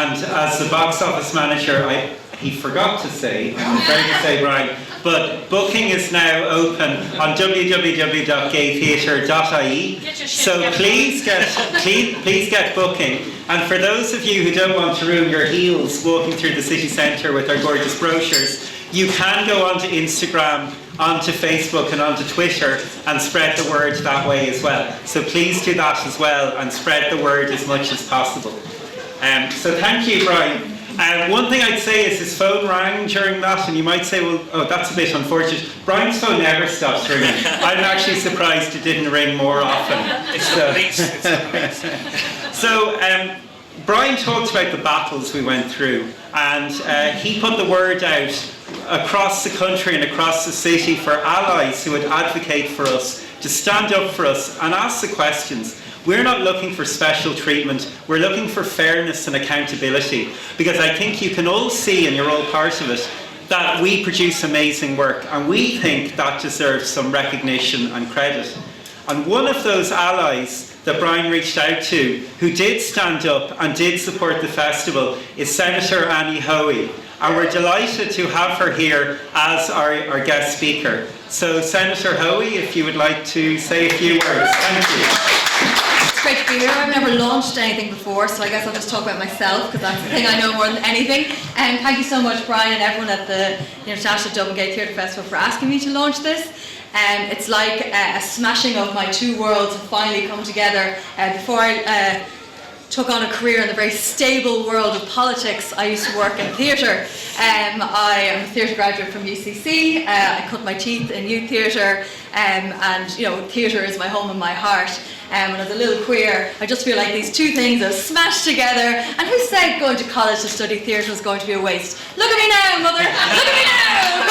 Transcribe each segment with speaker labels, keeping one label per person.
Speaker 1: and as the box office manager, he forgot to say, I'm afraid to say, Brian, but booking is now open on www.gaytheatre.ie. So please get booking. And for those of you who don't want to ruin your heels walking through the city centre with our gorgeous brochures, you can go onto Instagram, onto Facebook and onto Twitter and spread the word that way as well. So please do that as well and spread the word as much as possible. So thank you, Brian. One thing I'd say is his phone rang during that, and you might say, well, oh, that's a bit unfortunate. Brian's phone never stops ringing. I'm actually surprised it didn't ring more often.
Speaker 2: It's the police.
Speaker 1: So Brian talked about the battles we went through, and he put the word out across the country and across the city for allies who would advocate for us, to stand up for us and ask the questions. We're not looking for special treatment, we're looking for fairness and accountability, because I think you can all see, and you're all part of it, that we produce amazing work, and we think that deserves some recognition and credit. And one of those allies that Brian reached out to, who did stand up and did support the festival, is Senator Annie Hoey. And we're delighted to have her here as our guest speaker. So Senator Hoey, if you would like to say a few words. Thank you.
Speaker 3: It's great to be here. I've never launched anything before, so I guess I'll just talk about myself, because that's the thing I know more than anything. And thank you so much, Brian, and everyone at the International Dublin Gay Theatre Festival for asking me to launch this. It's like a smashing of my two worlds have finally come together. Before I took on a career in the very stable world of politics, I used to work in theatre. I am a theatre graduate from UCC. I cut my teeth in youth theatre, and theatre is my home and my heart. And as a little queer, I just feel like these two things are smashed together. And who said going to college to study theatre was going to be a waste? Look at me now, mother! Look at me now!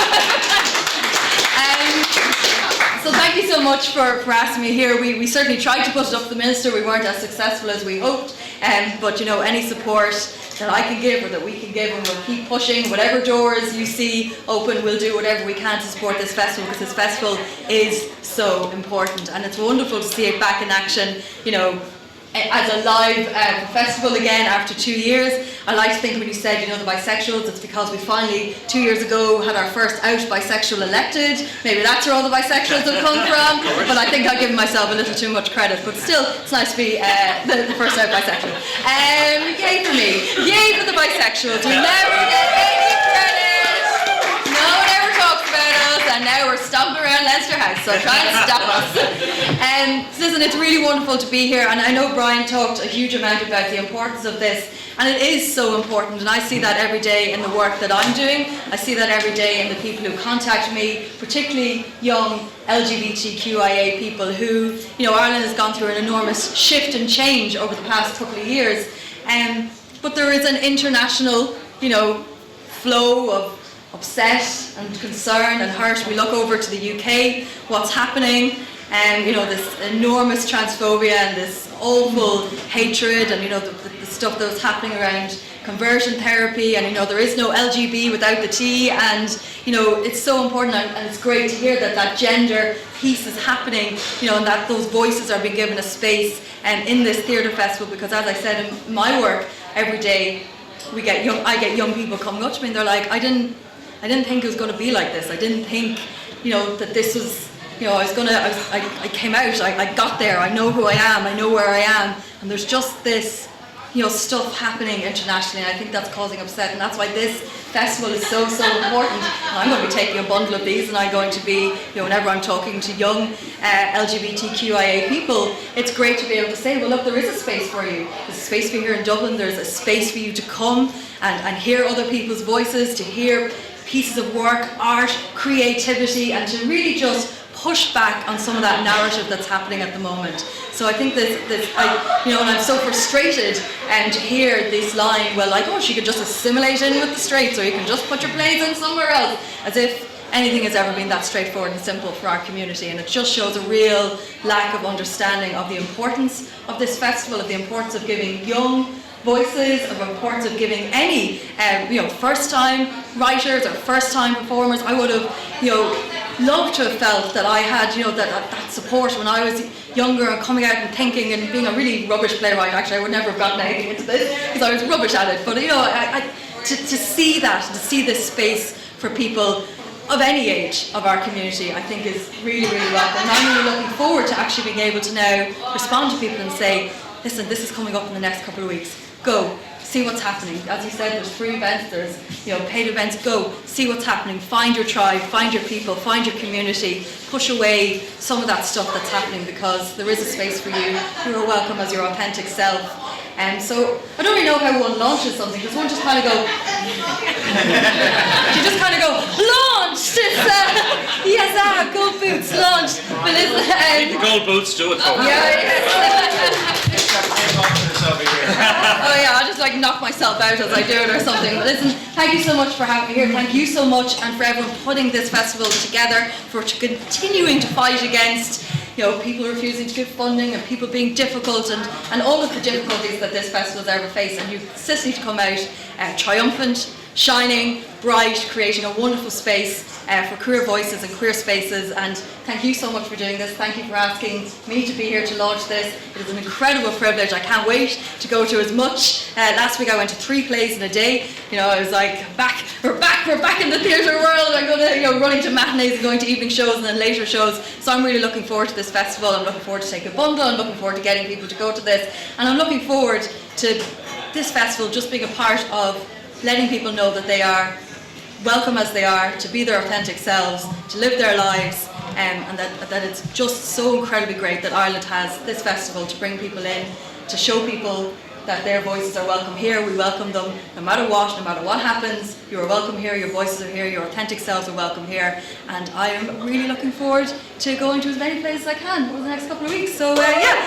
Speaker 3: So thank you so much for asking me here. We certainly tried to put it up to the Minister. We weren't as successful as we hoped. But any support that I can give or that we can give, and we'll keep pushing. Whatever doors you see open, we'll do whatever we can to support this festival, because this festival is so important. And it's wonderful to see it back in action, as a live festival again after 2 years. I like to think when you said, the bisexuals, it's because we finally, 2 years ago, had our first out bisexual elected. Maybe that's where all the bisexuals have come from, but I think I've given myself a little too much credit. But still, it's nice to be the first out bisexual. Yay for me. Yay for the bisexuals. We never get any credit. No one ever talks about us, and now we're stomping around Leinster House, so try and stop us. Listen, it's really wonderful to be here, and I know Brian talked a huge amount about the importance of this, and it is so important, and I see that every day in the work that I'm doing. I see that every day in the people who contact me, particularly young LGBTQIA people who, Ireland has gone through an enormous shift and change over the past couple of years, but there is an international, flow of upset and concern and hurt. We look over to the UK, what's happening, this enormous transphobia and this awful hatred, and the stuff that was happening around conversion therapy, and there is no LGB without the T, and it's so important, and it's great to hear that gender piece is happening, and that those voices are being given a space in this theatre festival, because as I said in my work, every day I get young people coming up to me and they're like, I didn't think it was going to be like this. I didn't think, that this was, I came out, I got there, I know who I am, I know where I am, and there's just this, stuff happening internationally, and I think that's causing upset, and that's why this festival is so, so important. And I'm going to be taking a bundle of these, and I'm going to be, whenever I'm talking to young LGBTQIA people, it's great to be able to say, well, look, there is a space for you. There's a space for you here in Dublin, there's a space for you to come and hear other people's voices, to hear pieces of work, art, creativity, and to really just push back on some of that narrative that's happening at the moment. So I think and I'm so frustrated to hear this line, well, like, oh, she could just assimilate in with the straights, or you can just put your plays in somewhere else, as if anything has ever been that straightforward and simple for our community. And it just shows a real lack of understanding of the importance of this festival, of the importance of giving young voices, of importance of giving any first-time writers or first-time performers. I would have love to have felt that I had, you know, that support when I was younger and coming out and thinking and being a really rubbish playwright. Actually, I would never have gotten anything into this because I was rubbish at it. But you know, to see that, to see this space for people of any age of our community, I think is really, really welcome. And I'm really looking forward to actually being able to now respond to people and say, listen, this is coming up in the next couple of weeks. Go, see what's happening. As you said, there's free events, there's, you know, paid events. Go, see what's happening. Find your tribe, find your people, find your community. Push away some of that stuff that's happening, because there is a space for you. You are welcome as your authentic self. So I don't really know how one launches something, because one just kind of go, you just kind of go, launched! Yes, gold boots, launched. But
Speaker 2: the gold boots do it for me.
Speaker 3: Oh yeah, I'll just like knock myself out as I do it or something. But listen, thank you so much for having me here. Thank you so much, and for everyone putting this festival together, for continuing to fight against, you know, people refusing to give funding and people being difficult and all of the difficulties that this festival has ever faced. And you consistently come out triumphant, shining, bright, creating a wonderful space for queer voices and queer spaces. And thank you so much for doing this. Thank you for asking me to be here to launch this. It is an incredible privilege. I can't wait to go to as much. Last week I went to 3 plays in a day. You know, I was like, we're back in the theatre world. I'm going to, you know, running to matinees and going to evening shows and then later shows. So I'm really looking forward to this festival. I'm looking forward to take a bundle. I'm looking forward to getting people to go to this. And I'm looking forward to this festival just being a part of letting people know that they are welcome as they are, to be their authentic selves, to live their lives, and that it's just so incredibly great that Ireland has this festival to bring people in, to show people that their voices are welcome here. We welcome them no matter what happens. You are welcome here, your voices are here, your authentic selves are welcome here, and I am really looking forward to going to as many places as I can over the next couple of weeks. So yeah,